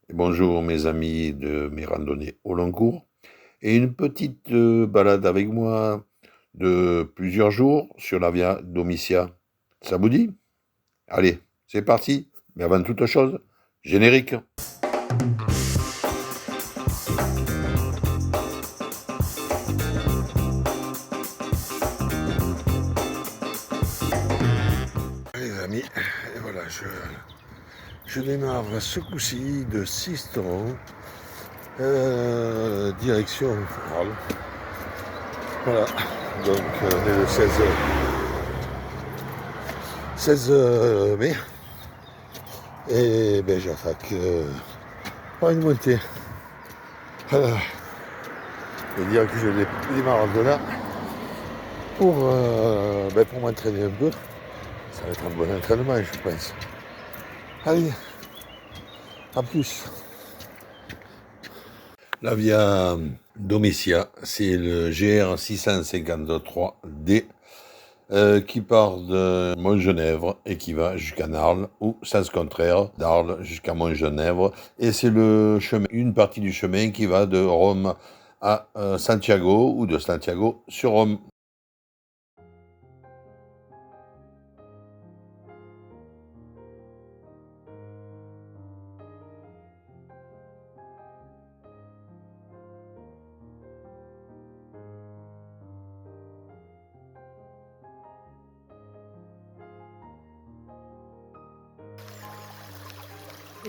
et bonjour mes amis de mes randonnées au long cours et une petite balade avec moi de plusieurs jours sur la Via Domitia. Ça vous dit? Allez, c'est parti. Mais avant toute chose, générique. Allez les amis, et voilà, je démarre ce coup-ci de Sisteron, direction Arles. Voilà, donc on est le 16 mai. Et ben j'attaque par une montée. Voilà. Je veux dire que je démarre de là pour m'entraîner un peu. Ça va être un bon entraînement, je pense. Allez, à plus. La Via Domitia, c'est le GR 653D qui part de Montgenèvre et qui va jusqu'à Arles, ou sens contraire, d'Arles jusqu'à Montgenèvre. Et c'est le chemin, une partie du chemin qui va de Rome à Santiago, ou de Santiago sur Rome.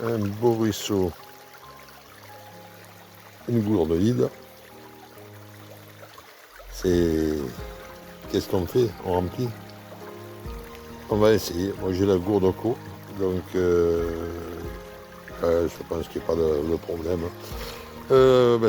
Un beau ruisseau, une gourde vide. C'est... Qu'est-ce qu'on fait? On remplit. On va essayer. Moi j'ai la gourde au cou, donc je pense qu'il n'y a pas de problème.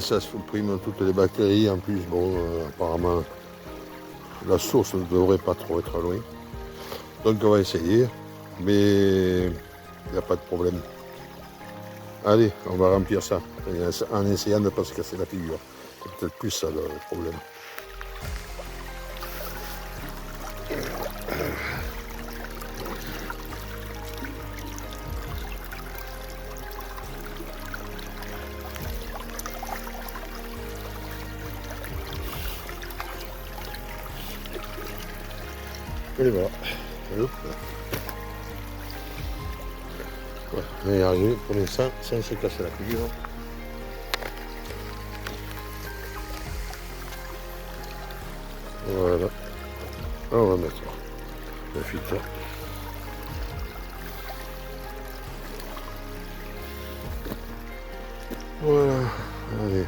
Ça supprime toutes les bactéries. En plus, bon, apparemment, la source ne devrait pas trop être loin. Donc on va essayer, mais il n'y a pas de problème. Allez, on va remplir ça, en essayant de ne pas se casser la figure. C'est peut-être plus ça le problème. Et voilà. Hop. Ouais, on est arrivé pour l'instant sans se casser la figure. Voilà. On va mettre le filtre. Voilà. Allez.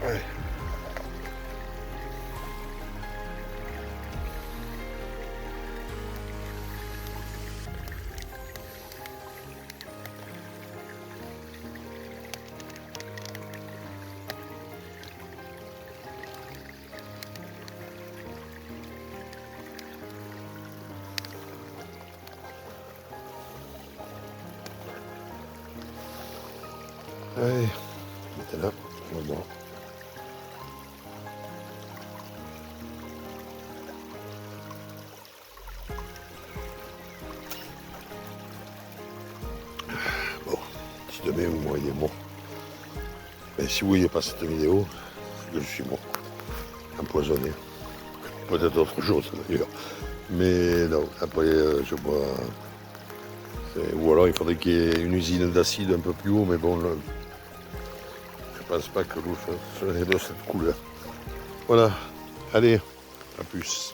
Ouais. Allez, maintenant, on va voir. Bon, si demain vous me voyez mort, et si vous ne voyez pas cette vidéo, c'est que je suis mort, empoisonné. Peut-être autre chose d'ailleurs. Mais non, après je bois. Ou alors il faudrait qu'il y ait une usine d'acide un peu plus haut, mais bon, je pense pas que l'eau serait de cette couleur. Voilà, allez, à plus.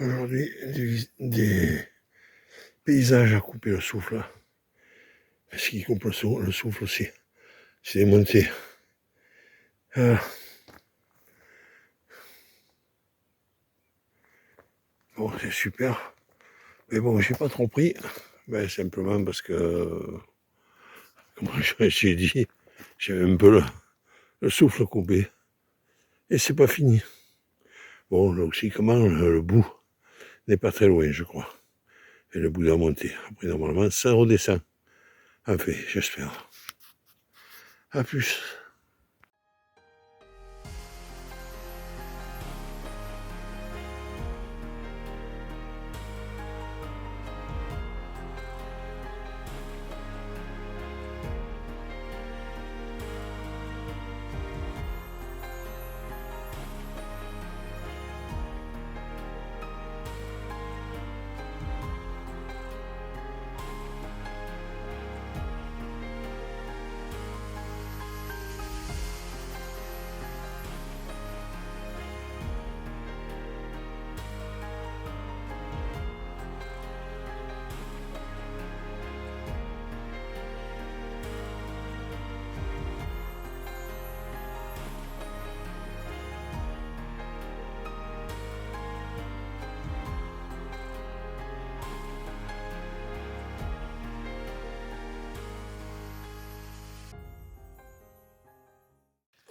Aujourd'hui, des paysages à couper le souffle. Ce qui coupe le souffle aussi, c'est les montées. Bon, c'est super. Mais bon, j'ai pas trop pris. Ben, simplement parce que, comme j'ai dit, j'ai un peu le souffle coupé. Et c'est pas fini. Bon, logiquement, le bout n'est pas très loin, je crois. Et le bout de la montée. Après, normalement, ça redescend. Enfin, j'espère. À plus.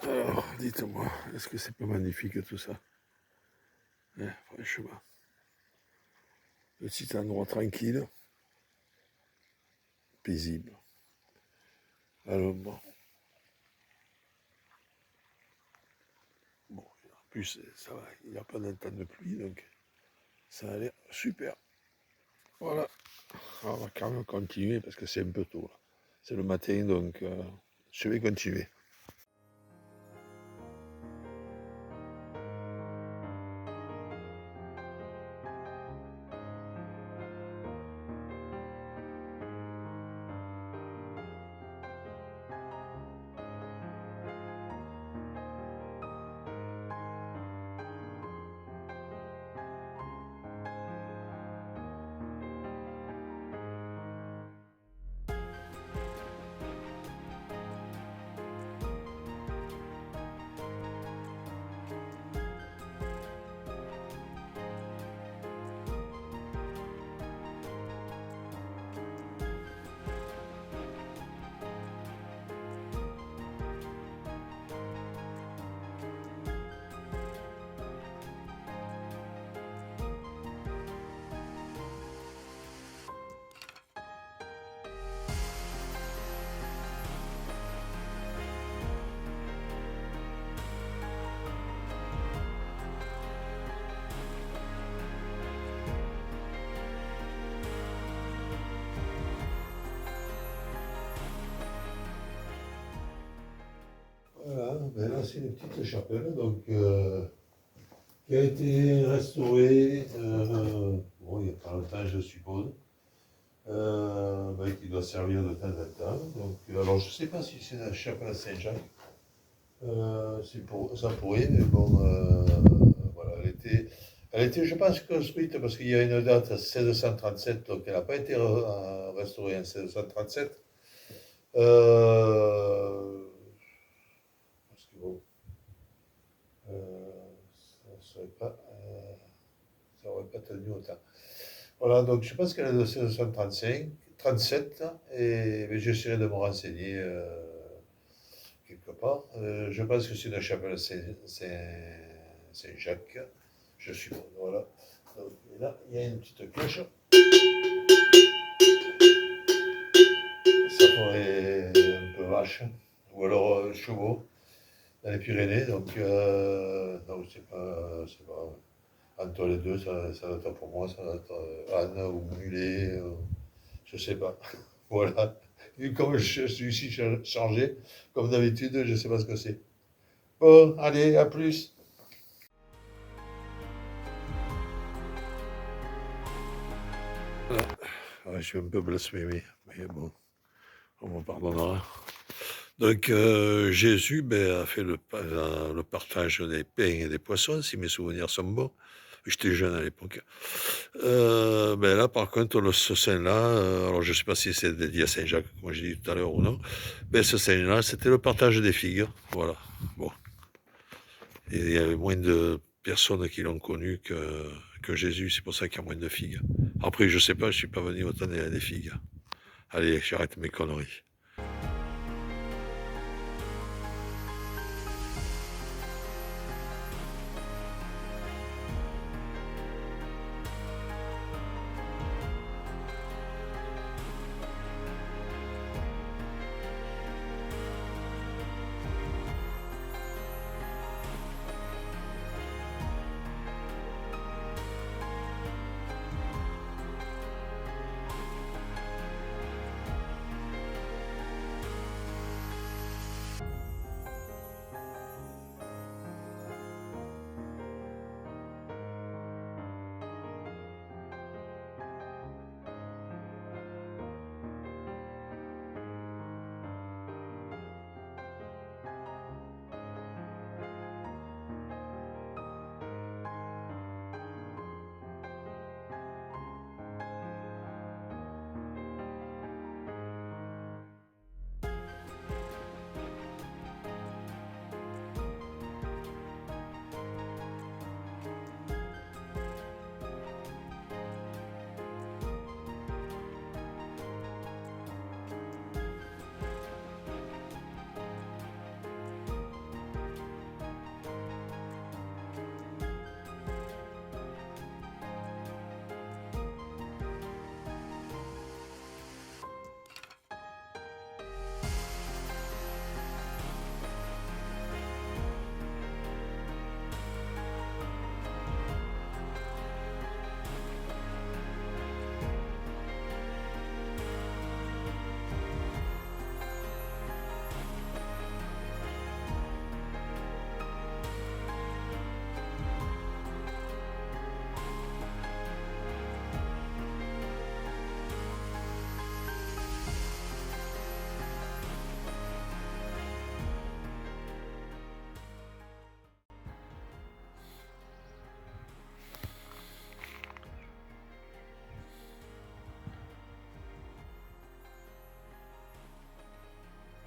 Alors, dites-moi, est-ce que c'est pas magnifique tout ça? Franchement. Le petit endroit tranquille, paisible. Alors bon. Bon, en plus, ça va, il n'y a pas d'un temps de pluie, donc ça a l'air super. Voilà. Alors, on va quand même continuer parce que c'est un peu tôt. C'est le matin, donc je vais continuer. Voilà, ben là c'est une petite chapelle donc, qui a été restaurée bon, il n'y a pas longtemps je suppose, ben, qui doit servir de temps en temps. Donc, alors je ne sais pas si c'est la chapelle Saint-Jacques, ça pourrait, mais bon, voilà, elle était, je pense, construite parce qu'il y a une date 1637, donc elle n'a pas été restaurée en 1637. Parce que bon, ça aurait pas tenu autant. Voilà, donc je pense qu'elle est de 1935, 37, et mais j'essaierai de me renseigner quelque part. Je pense que c'est une chapelle Saint-Jacques, je suppose. Voilà. Donc, et là, il y a une petite cloche. Ça ferait un peu vache, ou alors chevaux dans les Pyrénées. Donc, non, c'est pas. Entre les deux, ça doit être pour moi, ça doit être âne ou mulet, je sais pas. Voilà. Vu comme je suis ici chargé, comme d'habitude, je sais pas ce que c'est. Bon, allez, à plus. Voilà. Ouais, je suis un peu blasphémé, mais bon, on me pardonnera. Donc, Jésus ben, a fait le partage des pains et des poissons, si mes souvenirs sont bons. J'étais jeune à l'époque. Là, par contre, ce sein-là, alors je ne sais pas si c'est dédié à Saint-Jacques, comme j'ai dit tout à l'heure ou non, mais ce sein-là, c'était le partage des figues. Voilà. Bon. Et il y avait moins de personnes qui l'ont connu que Jésus, c'est pour ça qu'il y a moins de figues. Après, je sais pas, je suis pas venu autant des figues. Allez, j'arrête mes conneries.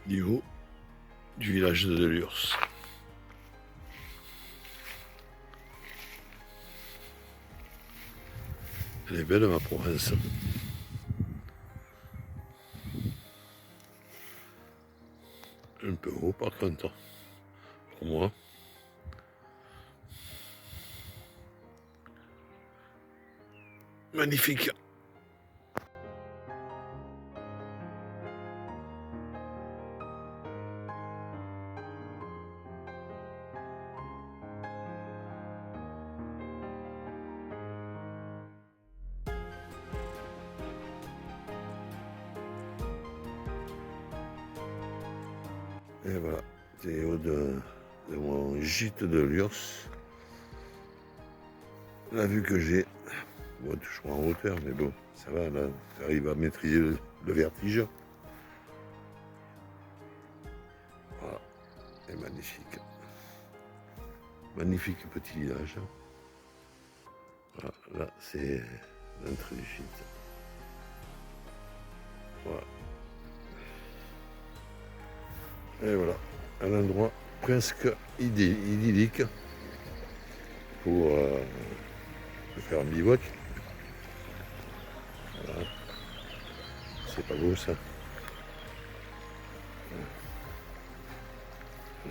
Du haut du village de Delurs. Elle est belle ma Provence. Un peu haut par contre, pour moi. Magnifique. Et voilà, c'est haut de mon gîte de Lurs. La vue que j'ai, bon, toujours en hauteur, mais bon, ça va, là, j'arrive à maîtriser le vertige. Voilà, c'est magnifique. Magnifique petit village. Voilà, là, c'est l'entrée du gîte. Voilà. Et voilà, un endroit presque idyllique pour faire un bivouac. Voilà. C'est pas beau ça.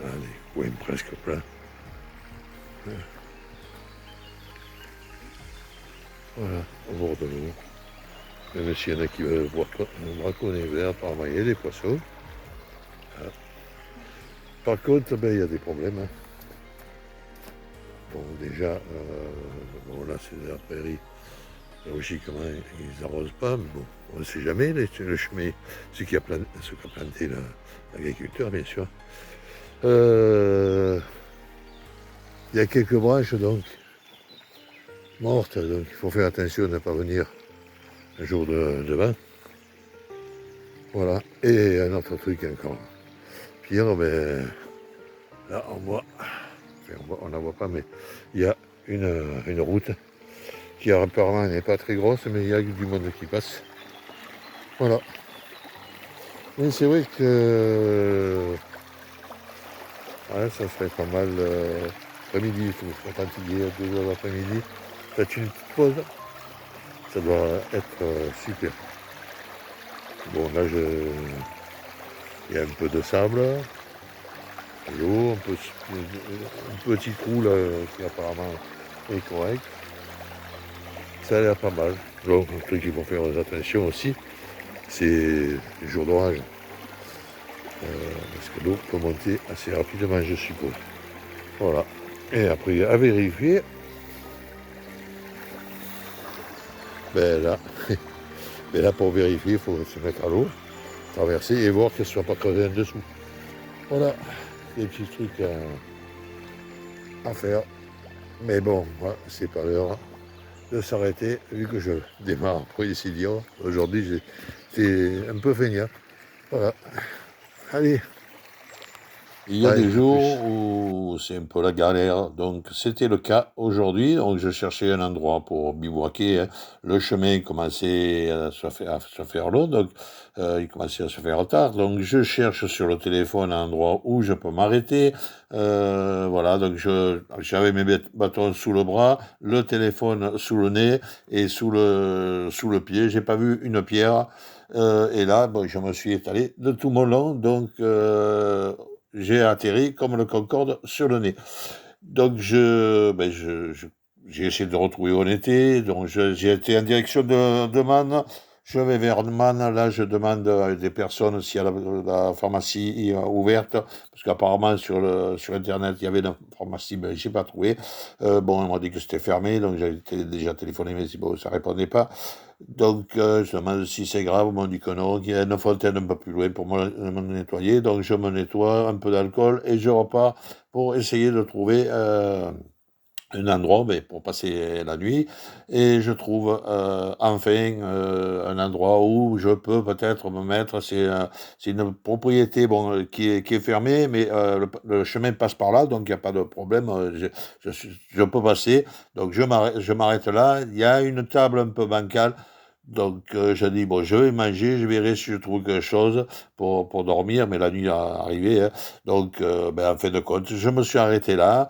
Là, les coins presque pleins. Voilà, au bord de l'eau. Même s'il y en a qui veulent braconner vert, apparemment il y a des poissons. Voilà. Par contre, il y a des problèmes. Hein. Bon, déjà, bon, là c'est de la prairie. Logiquement, ils n'arrosent pas, mais bon, on ne sait jamais. Le chemin, ce qui a planté l'agriculteur, bien sûr. Il y a quelques branches donc mortes, donc il faut faire attention de ne pas venir un jour de vent. Voilà. Et un autre truc encore pire, là on voit, enfin, on n'en voit pas, mais il y a une route qui apparemment n'est pas très grosse, mais il y a du monde qui passe. Voilà. Mais c'est vrai que ouais, ça serait pas mal après-midi, il faut fatigué à 2 heures d'après-midi. Faites une petite pause, ça doit être super. Bon, là, il y a un peu de sable, de l'eau, un petit trou là qui apparemment est correct. Ça a l'air pas mal. Donc, un truc qu'il faut faire attention aussi, c'est les jours d'orage. Parce que l'eau peut monter assez rapidement, je suppose. Voilà. Et après, à vérifier, ben là, mais là pour vérifier, il faut se mettre à l'eau, traverser et voir qu'elle ne soit pas creusée en dessous. Voilà, des petits trucs à faire. Mais bon, ouais, c'est pas l'heure de s'arrêter, vu que je démarre pour ici dire. Aujourd'hui, j'étais un peu feignant. Voilà. Allez. Il y a des jours où c'est un peu la galère, donc c'était le cas aujourd'hui. Donc je cherchais un endroit pour bivouaquer. Le chemin commençait à se faire long, donc il commençait à se faire tard. Donc je cherche sur le téléphone un endroit où je peux m'arrêter. Voilà, donc j'avais mes bâtons sous le bras, le téléphone sous le nez et sous le pied. J'ai pas vu une pierre. Et là, bon, je me suis étalé de tout mon long, donc j'ai atterri comme le Concorde sur le nez. Donc j'ai essayé de retrouver où on était, donc j'ai été en direction de Man. Je vais vers Man, là je demande à des personnes s'il y a la pharmacie ouverte, parce qu'apparemment sur Internet il y avait une pharmacie, mais je n'ai pas trouvé. Bon, on m'a dit que c'était fermé, donc j'ai déjà téléphoné, mais bon, ça ne répondait pas. Donc je demande si c'est grave, on m'a dit que non, qu'il y a une fontaine un peu plus loin pour me nettoyer, donc je me nettoie, un peu d'alcool, et je repars pour essayer de trouver un endroit pour passer la nuit, et je trouve enfin un endroit où je peux peut-être me mettre. C'est une propriété qui est fermée, mais le chemin passe par là, donc il n'y a pas de problème, je peux passer, donc je m'arrête là. Il y a une table un peu bancale, donc je dis, bon, je vais manger, je verrai si je trouve quelque chose pour dormir, mais la nuit est arrivée, hein. Donc en fin de compte, je me suis arrêté là,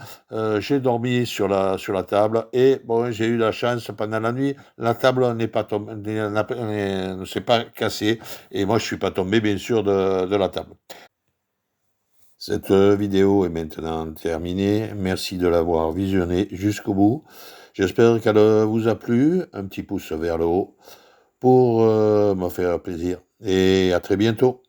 j'ai dormi sur la table, et bon, j'ai eu la chance pendant la nuit, la table n'est pas tombée, ne s'est pas cassée, et moi je suis pas tombé bien sûr de la table. Cette vidéo est maintenant terminée. Merci de l'avoir visionnée jusqu'au bout. J'espère qu'elle vous a plu. Un petit pouce vers le haut pour me faire plaisir. Et à très bientôt.